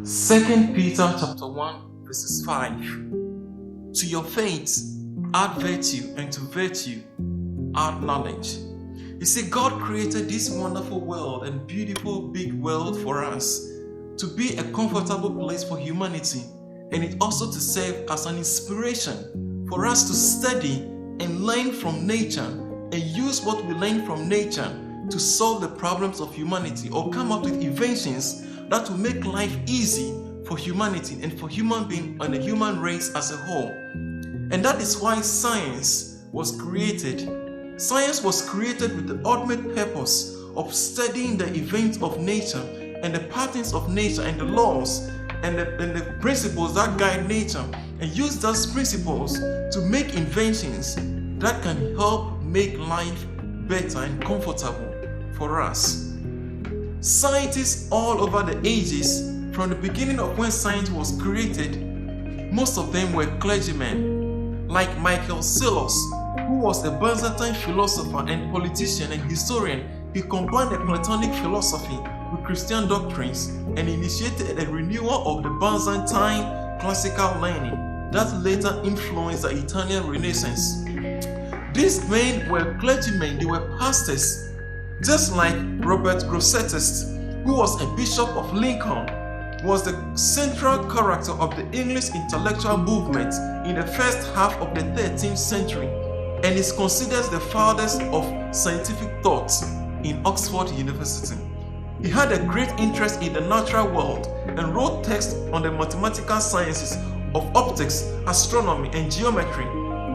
2 Peter chapter 1 verses 5. To your faith add virtue, and to virtue add knowledge. You see, God created this wonderful world and beautiful big world for us to be a comfortable place for humanity, and it also to serve as an inspiration for us to study and learn from nature and use what we learn from nature to solve the problems of humanity or come up with inventions that will make life easy for humanity and for human being and the human race as a whole. And that is why science was created. Science was created with the ultimate purpose of studying the events of nature and the patterns of nature and the laws and the principles that guide nature, and use those principles to make inventions that can help make life better and comfortable for us. Scientists all over the ages, from the beginning of when science was created, most of them were clergymen, like Michael Psellos, who was a Byzantine philosopher and politician and historian. He combined a Platonic philosophy with Christian doctrines and initiated a renewal of the Byzantine classical learning that later influenced the Italian Renaissance. These men were clergymen, they were pastors, just like Robert Grosseteste, who was a bishop of Lincoln, was the central character of the English intellectual movement in the first half of the 13th century, and is considered the father of scientific thought in Oxford University. He had a great interest in the natural world and wrote texts on the mathematical sciences of optics, astronomy, and geometry.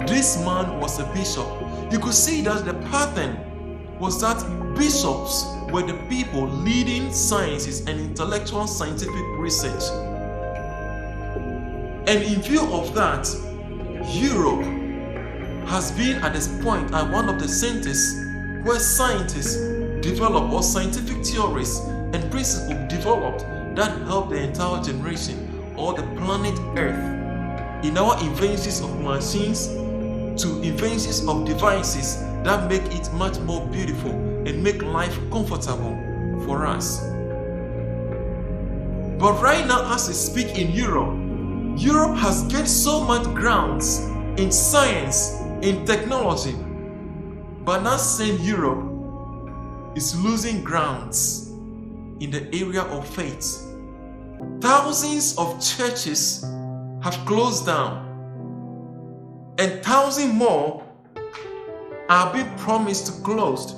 This man was a bishop. You could see that the pattern was that bishops were the people leading sciences and intellectual scientific research. And in view of that, Europe has been at this point at one of the centers where scientists develop, or scientific theories and principles developed that help the entire generation or the planet Earth in our inventions of machines to inventions of devices that make it much more beautiful and make life comfortable for us. But right now, as we speak in Europe has gained so much grounds in science, in technology, but now saying Europe is losing grounds in the area of faith. Thousands of churches have closed down, and thousands more are being promised to close.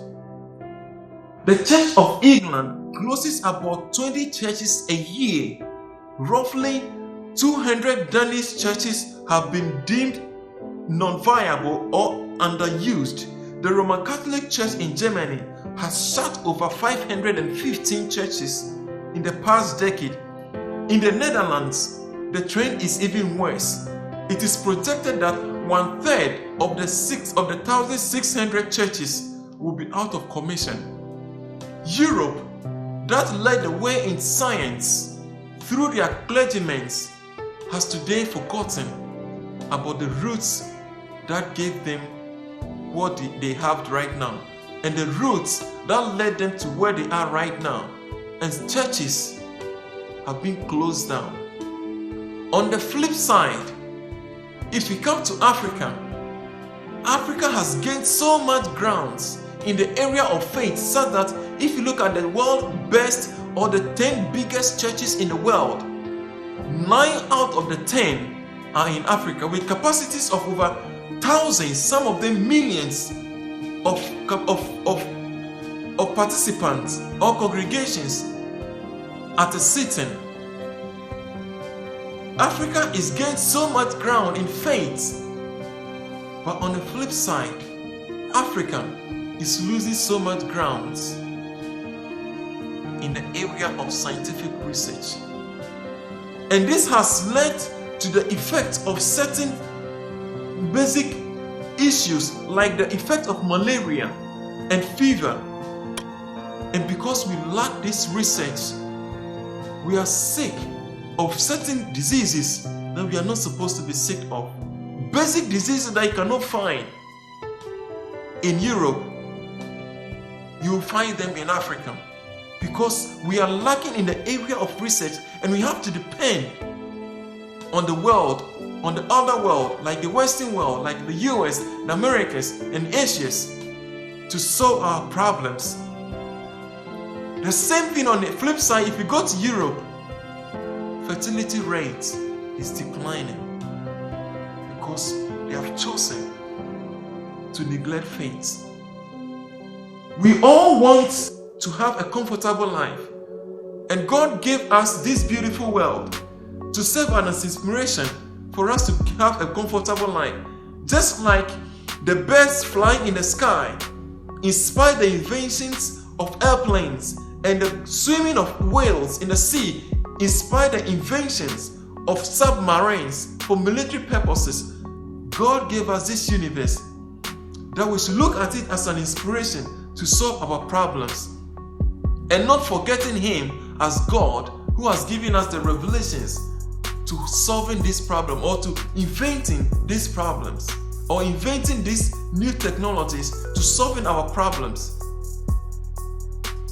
The Church of England closes about 20 churches a year. Roughly 200 Danish churches have been deemed non-viable or underused. The Roman Catholic Church in Germany has shut over 515 churches in the past decade. In the Netherlands, the trend is even worse. It is projected that 1/3 of the 1,600 churches will be out of commission. Europe, that led the way in science through their clergymen, has today forgotten about the roots that gave them what they have right now, and the roots that led them to where they are right now. And churches have been closed down. On the flip side, if we come to Africa, Africa has gained so much grounds in the area of faith, so that if you look at the world best or the 10 biggest churches in the world, 9 out of the 10 are in Africa, with capacities of over thousands, some of them millions of participants or congregations at a sitting. Africa is gaining so much ground in faith, but on the flip side, Africa is losing so much ground in the area of scientific research. And this has led to the effect of certain basic issues like the effect of malaria and fever. And because we lack this research, we are sick of certain diseases that we are not supposed to be sick of. Basic diseases that you cannot find in Europe, you will find them in Africa. because we are lacking in the area of research, and we have to depend on the world, on the other world, like the Western world, like the US, the Americas, and Asias, to solve our problems. The same thing on the flip side, if you go to Europe, fertility rate is declining because they have chosen to neglect faith. We all want to have a comfortable life, and God gave us this beautiful world to serve as inspiration for us to have a comfortable life. Just like the birds flying in the sky inspire the inventions of airplanes, and the swimming of whales in the sea inspire the inventions of submarines for military purposes. God gave us this universe that we should look at it as an inspiration to solve our problems, and not forgetting Him as God who has given us the revelations to solving this problem, or to inventing these problems, or inventing these new technologies to solving our problems.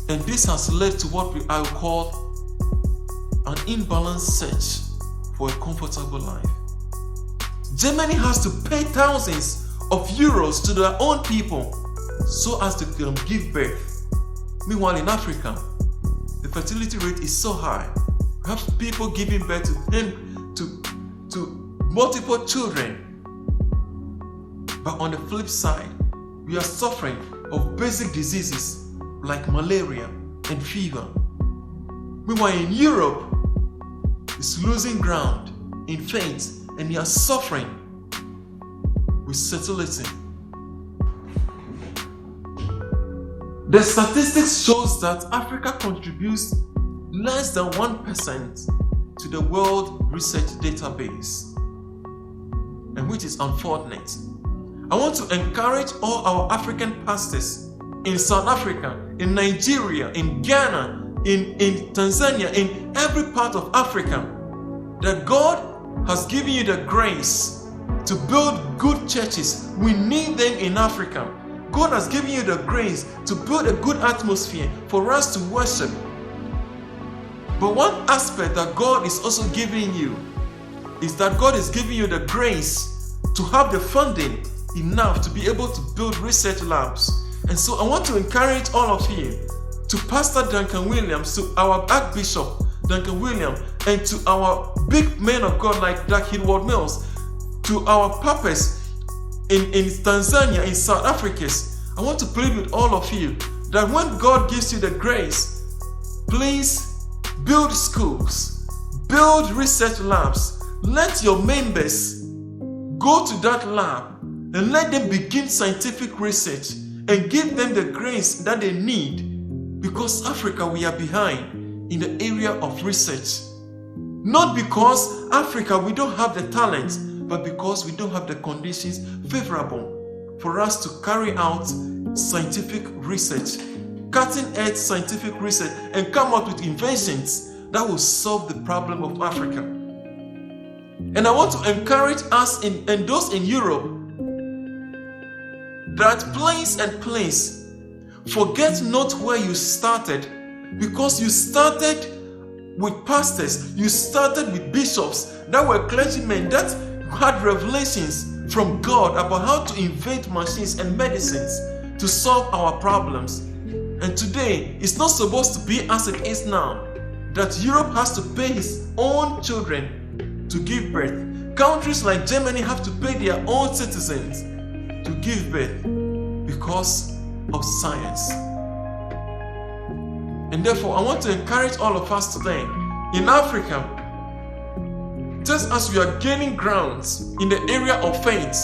And this has led to what I will call an imbalanced search for a comfortable life. Germany has to pay thousands of euros to their own people so as to give birth. Meanwhile, in Africa, the fertility rate is so high. We have people giving birth to multiple children. But on the flip side, we are suffering of basic diseases like malaria and fever. Meanwhile, in Europe, it's losing ground in faith, and they are suffering with fertility. The statistics shows that Africa contributes less than 1% to the World Research Database, and which is unfortunate. I want to encourage all our African pastors in South Africa, in Nigeria, in Ghana, in Tanzania, in every part of Africa, that God has given you the grace to build good churches. We need them in Africa. God has given you the grace to build a good atmosphere for us to worship. But one aspect that God is also giving you is that God is giving you the grace to have the funding enough to be able to build research labs. And so I want to encourage all of you, to Pastor Duncan Williams, to our Archbishop Duncan Williams, and to our big men of God like Dr. Edward Mills, to our papas in Tanzania, in South Africa. I want to plead with all of you that when God gives you the grace, please build schools, build research labs. Let your members go to that lab and let them begin scientific research, and give them the grace that they need, because Africa, we are behind in the area of research. Not because Africa, we don't have the talent, but because we don't have the conditions favorable for us to carry out scientific research, cutting-edge scientific research, and come up with inventions that will solve the problem of Africa. And I want to encourage us and those in Europe that place, forget not where you started, because you started with pastors, you started with bishops that were clergymen that had revelations from God about how to invent machines and medicines to solve our problems. And today, it's not supposed to be as it is now, that Europe has to pay its own children to give birth. Countries like Germany have to pay their own citizens to give birth because of science. And therefore, I want to encourage all of us today in Africa, just as we are gaining grounds in the area of faith,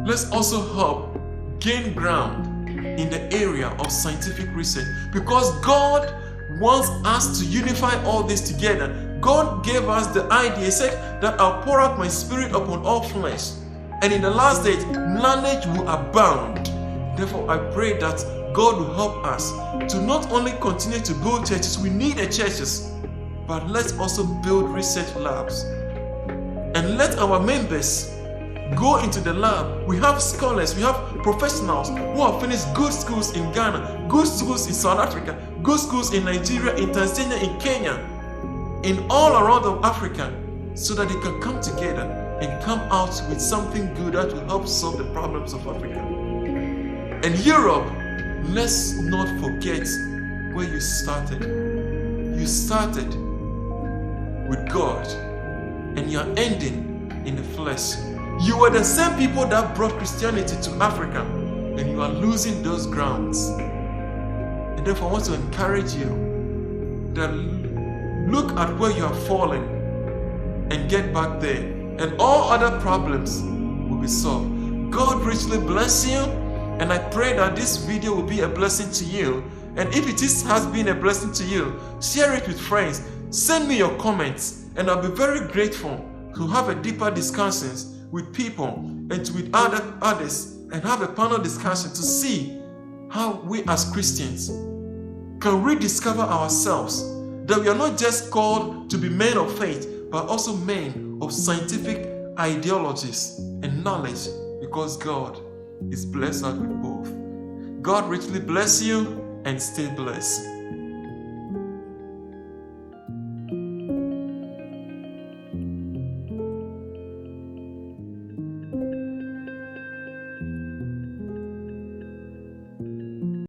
let's also help gain ground in the area of scientific research, because God wants us to unify all this together. God gave us the idea. He said that I'll pour out my spirit upon all flesh, and in the last days, knowledge will abound. Therefore, I pray that God will help us to not only continue to build churches, we need the churches, but let's also build research labs. And let our members go into the lab. We have scholars, we have professionals who have finished good schools in Ghana, good schools in South Africa, good schools in Nigeria, in Tanzania, in Kenya, in all around of Africa, so that they can come together and come out with something good that will help solve the problems of Africa. And Europe, let's not forget where you started. You started with God, and you're ending in the flesh. You were the same people that brought Christianity to Africa, and you are losing those grounds. And therefore, I want to encourage you that look at where you are falling and get back there, and all other problems will be solved. God richly bless you, and I pray that this video will be a blessing to you. And if it has been a blessing to you, share it with friends. Send me your comments, and I'll be very grateful to have a deeper discussions with people and with others, and have a panel discussion to see how we as Christians can rediscover ourselves, that we are not just called to be men of faith, but also men of scientific ideologies and knowledge, because God is blessed out with both. God richly bless you, and stay blessed.